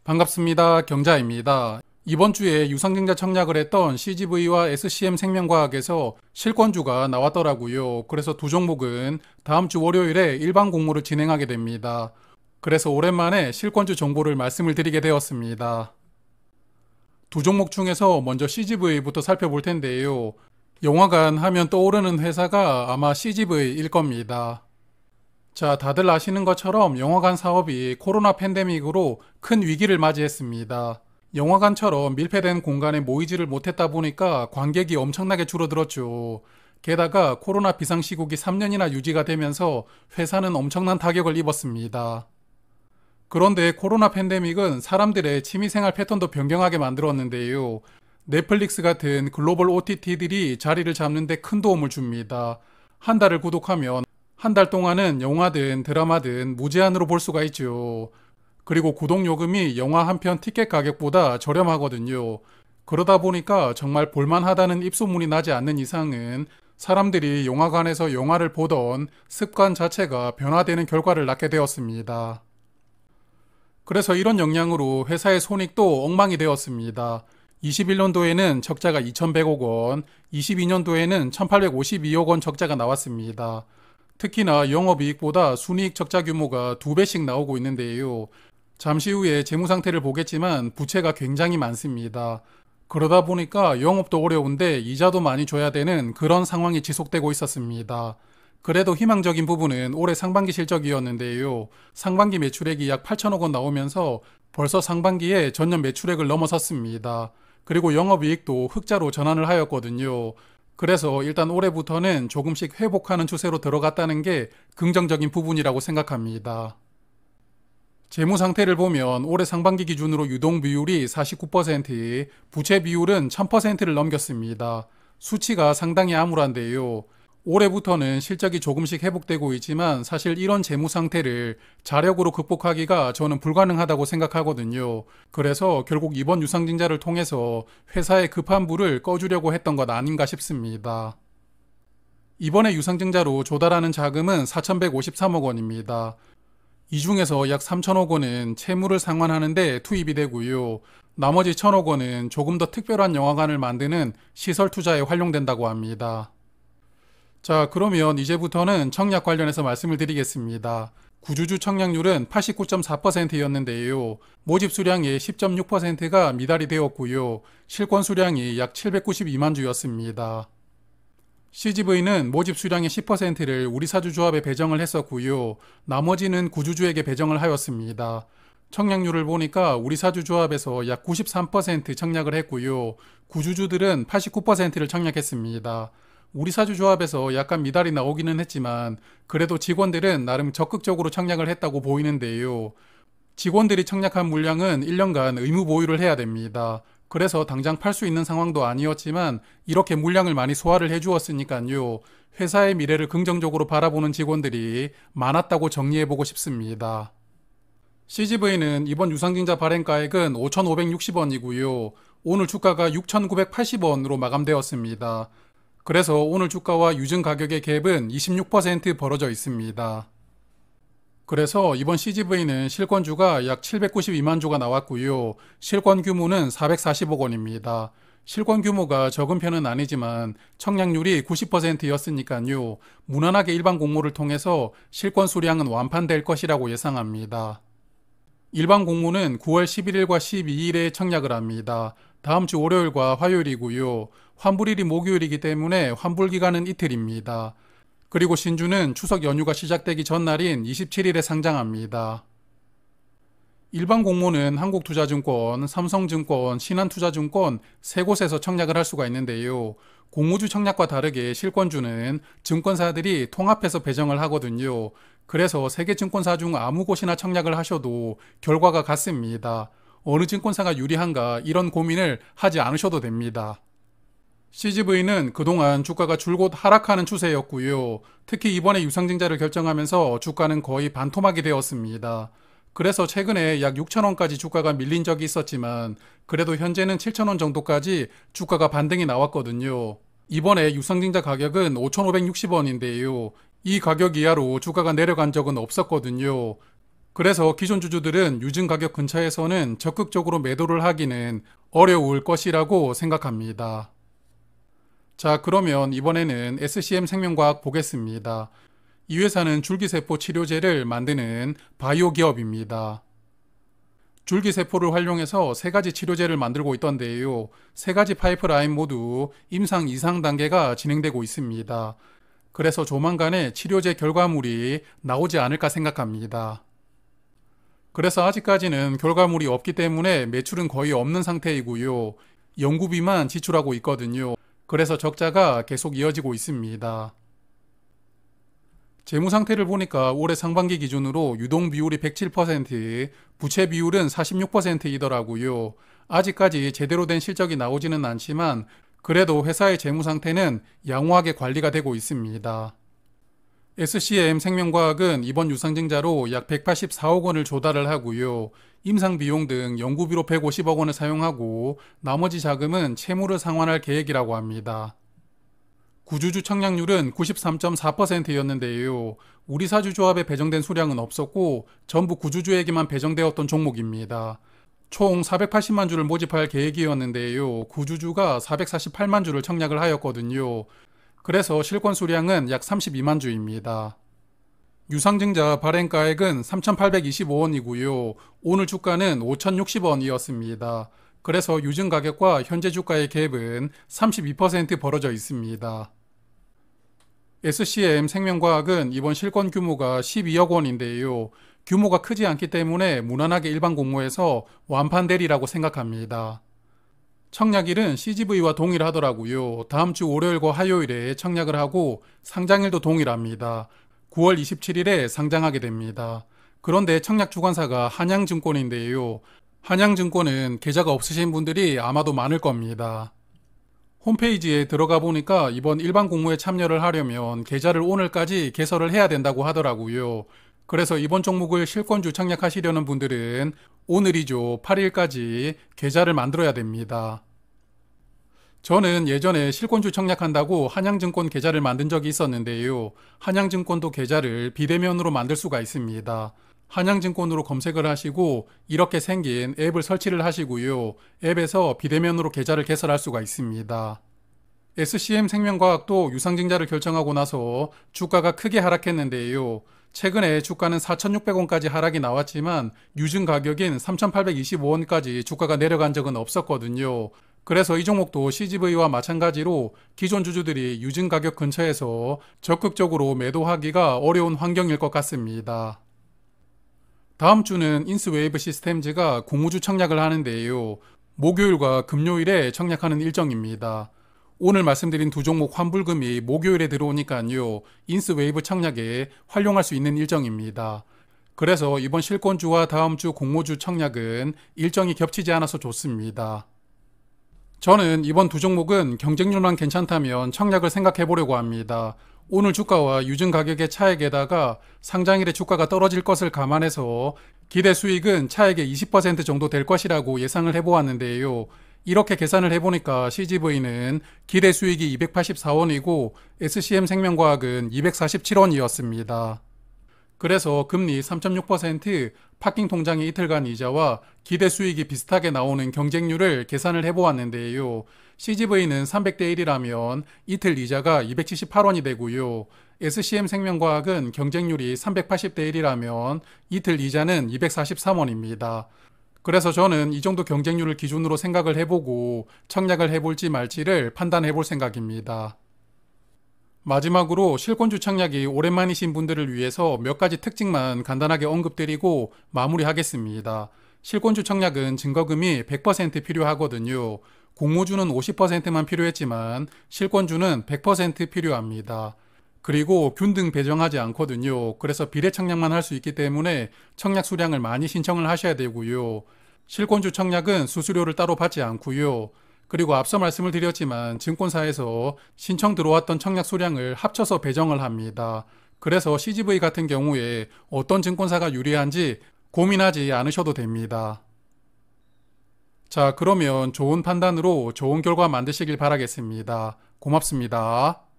반갑습니다. 경자입니다. 이번 주에 유상증자 청약을 했던 CGV와 SCM생명과학에서 실권주가 나왔더라고요. 그래서 두 종목은 다음 주 월요일에 일반 공모를 진행하게 됩니다. 그래서 오랜만에 실권주 정보를 말씀을 드리게 되었습니다. 두 종목 중에서 먼저 CGV부터 살펴볼 텐데요. 영화관 하면 떠오르는 회사가 아마 CGV일 겁니다. 자, 다들 아시는 것처럼 영화관 사업이 코로나 팬데믹으로 큰 위기를 맞이했습니다. 영화관처럼 밀폐된 공간에 모이지를 못했다 보니까 관객이 엄청나게 줄어들었죠. 게다가 코로나 비상시국이 3년이나 유지가 되면서 회사는 엄청난 타격을 입었습니다. 그런데 코로나 팬데믹은 사람들의 취미생활 패턴도 변경하게 만들었는데요. 넷플릭스 같은 글로벌 OTT들이 자리를 잡는 데 큰 도움을 줍니다. 한 달을 구독하면 한 달 동안은 영화든 드라마든 무제한으로 볼 수가 있죠. 그리고 구독 요금이 영화 한 편 티켓 가격보다 저렴하거든요. 그러다 보니까 정말 볼만하다는 입소문이 나지 않는 이상은 사람들이 영화관에서 영화를 보던 습관 자체가 변화되는 결과를 낳게 되었습니다. 그래서 이런 영향으로 회사의 손익도 엉망이 되었습니다. 21년도에는 적자가 2,100억 원, 22년도에는 1,852억 원 적자가 나왔습니다. 특히나 영업이익보다 순이익 적자 규모가 2배씩 나오고 있는데요. 잠시 후에 재무 상태를 보겠지만 부채가 굉장히 많습니다. 그러다 보니까 영업도 어려운데 이자도 많이 줘야 되는 그런 상황이 지속되고 있었습니다. 그래도 희망적인 부분은 올해 상반기 실적이었는데요. 상반기 매출액이 약 8천억 원 나오면서 벌써 상반기에 전년 매출액을 넘어섰습니다. 그리고 영업이익도 흑자로 전환을 하였거든요. 그래서 일단 올해부터는 조금씩 회복하는 추세로 들어갔다는 게 긍정적인 부분이라고 생각합니다. 재무 상태를 보면 올해 상반기 기준으로 유동 비율이 49%, 부채 비율은 1000%를 넘겼습니다. 수치가 상당히 암울한데요. 올해부터는 실적이 조금씩 회복되고 있지만 사실 이런 재무 상태를 자력으로 극복하기가 저는 불가능하다고 생각하거든요. 그래서 결국 이번 유상증자를 통해서 회사의 급한 불을 꺼주려고 했던 것 아닌가 싶습니다. 이번에 유상증자로 조달하는 자금은 4,153억 원입니다. 이 중에서 약 3천억 원은 채무를 상환하는 데 투입이 되고요. 나머지 1,000억 원은 조금 더 특별한 영화관을 만드는 시설 투자에 활용된다고 합니다. 자, 그러면 이제부터는 청약 관련해서 말씀을 드리겠습니다. 구주주 청약률은 89.4%였는데요. 모집 수량의 10.6%가 미달이 되었고요. 실권 수량이 약 792만 주였습니다. CGV는 모집 수량의 10%를 우리사주조합에 배정을 했었고요. 나머지는 구주주에게 배정을 하였습니다. 청약률을 보니까 우리사주조합에서 약 93% 청약을 했고요. 구주주들은 89%를 청약했습니다. 우리사주조합에서 약간 미달이 나오기는 했지만 그래도 직원들은 나름 적극적으로 청약을 했다고 보이는데요. 직원들이 청약한 물량은 1년간 의무 보유를 해야 됩니다. 그래서 당장 팔 수 있는 상황도 아니었지만 이렇게 물량을 많이 소화를 해주었으니까요. 회사의 미래를 긍정적으로 바라보는 직원들이 많았다고 정리해보고 싶습니다. CGV는 이번 유상증자 발행가액은 5,560원이고요. 오늘 주가가 6,980원으로 마감되었습니다. 그래서 오늘 주가와 유증 가격의 갭은 26% 벌어져 있습니다. 그래서 이번 CGV는 실권주가 약 792만 주가 나왔고요. 실권 규모는 440억 원입니다. 실권 규모가 적은 편은 아니지만 청약률이 90%였으니까요. 무난하게 일반 공모를 통해서 실권 수량은 완판될 것이라고 예상합니다. 일반 공모는 9월 11일과 12일에 청약을 합니다. 다음 주 월요일과 화요일이고요. 환불일이 목요일이기 때문에 환불 기간은 이틀입니다. 그리고 신주는 추석 연휴가 시작되기 전날인 27일에 상장합니다. 일반 공모는 한국투자증권, 삼성증권, 신한투자증권 세 곳에서 청약을 할 수가 있는데요. 공모주 청약과 다르게 실권주는 증권사들이 통합해서 배정을 하거든요. 그래서 세 개 증권사 중 아무 곳이나 청약을 하셔도 결과가 같습니다. 어느 증권사가 유리한가 이런 고민을 하지 않으셔도 됩니다. CGV는 그동안 주가가 줄곧 하락하는 추세였고요. 특히 이번에 유상증자를 결정하면서 주가는 거의 반토막이 되었습니다. 그래서 최근에 약 6천원까지 주가가 밀린 적이 있었지만 그래도 현재는 7천원 정도까지 주가가 반등이 나왔거든요. 이번에 유상증자 가격은 5,560원인데요. 이 가격 이하로 주가가 내려간 적은 없었거든요. 그래서 기존 주주들은 유증 가격 근처에서는 적극적으로 매도를 하기는 어려울 것이라고 생각합니다. 자, 그러면 이번에는 SCM 생명과학 보겠습니다. 이 회사는 줄기세포 치료제를 만드는 바이오 기업입니다. 줄기세포를 활용해서 세 가지 치료제를 만들고 있던데요. 세 가지 파이프라인 모두 임상 이상 단계가 진행되고 있습니다. 그래서 조만간에 치료제 결과물이 나오지 않을까 생각합니다. 그래서 아직까지는 결과물이 없기 때문에 매출은 거의 없는 상태이고요. 연구비만 지출하고 있거든요. 그래서 적자가 계속 이어지고 있습니다. 재무 상태를 보니까 올해 상반기 기준으로 유동 비율이 107%, 부채 비율은 46%이더라고요. 아직까지 제대로 된 실적이 나오지는 않지만 그래도 회사의 재무 상태는 양호하게 관리가 되고 있습니다. SCM 생명과학은 이번 유상증자로 약 184억 원을 조달을 하고요. 임상 비용 등 연구비로 150억 원을 사용하고 나머지 자금은 채무를 상환할 계획이라고 합니다. 구주주 청약률은 93.4%였는데요. 우리사주조합에 배정된 수량은 없었고 전부 구주주에게만 배정되었던 종목입니다. 총 480만 주를 모집할 계획이었는데요. 구주주가 448만 주를 청약을 하였거든요. 그래서 실권 수량은 약 32만 주입니다. 유상증자 발행가액은 3,825원이고요. 오늘 주가는 5,060원이었습니다. 그래서 유증 가격과 현재 주가의 갭은 32% 벌어져 있습니다. SCM 생명과학은 이번 실권 규모가 12억 원인데요. 규모가 크지 않기 때문에 무난하게 일반 공모에서 완판 되리라고 생각합니다. 청약일은 CGV와 동일하더라고요. 다음 주 월요일과 화요일에 청약을 하고 상장일도 동일합니다. 9월 27일에 상장하게 됩니다. 그런데 청약 주관사가 한양증권인데요. 한양증권은 계좌가 없으신 분들이 아마도 많을 겁니다. 홈페이지에 들어가 보니까 이번 일반 공모에 참여를 하려면 계좌를 오늘까지 개설을 해야 된다고 하더라고요. 그래서 이번 종목을 실권주 청약하시려는 분들은 오늘이죠. 8일까지 계좌를 만들어야 됩니다. 저는 예전에 실권주 청약한다고 한양증권 계좌를 만든 적이 있었는데요. 한양증권도 계좌를 비대면으로 만들 수가 있습니다. 한양증권으로 검색을 하시고 이렇게 생긴 앱을 설치를 하시고요. 앱에서 비대면으로 계좌를 개설할 수가 있습니다. SCM 생명과학도 유상증자를 결정하고 나서 주가가 크게 하락했는데요. 최근에 주가는 4,600원까지 하락이 나왔지만 유증 가격인 3,825원까지 주가가 내려간 적은 없었거든요. 그래서 이 종목도 CGV와 마찬가지로 기존 주주들이 유증 가격 근처에서 적극적으로 매도하기가 어려운 환경일 것 같습니다. 다음 주는 인스웨이브 시스템즈가 공모주 청약을 하는데요. 목요일과 금요일에 청약하는 일정입니다. 오늘 말씀드린 두 종목 환불금이 목요일에 들어오니까요. 인스웨이브 청약에 활용할 수 있는 일정입니다. 그래서 이번 실권주와 다음 주 공모주 청약은 일정이 겹치지 않아서 좋습니다. 저는 이번 두 종목은 경쟁률만 괜찮다면 청약을 생각해 보려고 합니다. 오늘 주가와 유증 가격의 차액에다가 상장일에 주가가 떨어질 것을 감안해서 기대 수익은 차액의 20% 정도 될 것이라고 예상을 해보았는데요. 이렇게 계산을 해보니까 CGV는 기대 수익이 284원이고 SCM 생명과학은 247원이었습니다. 그래서 금리 3.6%, 파킹 통장의 이틀간 이자와 기대 수익이 비슷하게 나오는 경쟁률을 계산을 해보았는데요. CGV는 300대 1이라면 이틀 이자가 278원이 되고요. SCM 생명과학은 경쟁률이 380대 1이라면 이틀 이자는 243원입니다. 그래서 저는 이 정도 경쟁률을 기준으로 생각을 해보고 청약을 해볼지 말지를 판단해 볼 생각입니다. 마지막으로 실권주 청약이 오랜만이신 분들을 위해서 몇 가지 특징만 간단하게 언급드리고 마무리하겠습니다. 실권주 청약은 증거금이 100% 필요하거든요. 공모주는 50%만 필요했지만 실권주는 100% 필요합니다. 그리고 균등 배정하지 않거든요. 그래서 비례 청약만 할 수 있기 때문에 청약 수량을 많이 신청을 하셔야 되고요. 실권주 청약은 수수료를 따로 받지 않고요. 그리고 앞서 말씀을 드렸지만 증권사에서 신청 들어왔던 청약 수량을 합쳐서 배정을 합니다. 그래서 CGV 같은 경우에 어떤 증권사가 유리한지 고민하지 않으셔도 됩니다. 자, 그러면 좋은 판단으로 좋은 결과 만드시길 바라겠습니다. 고맙습니다.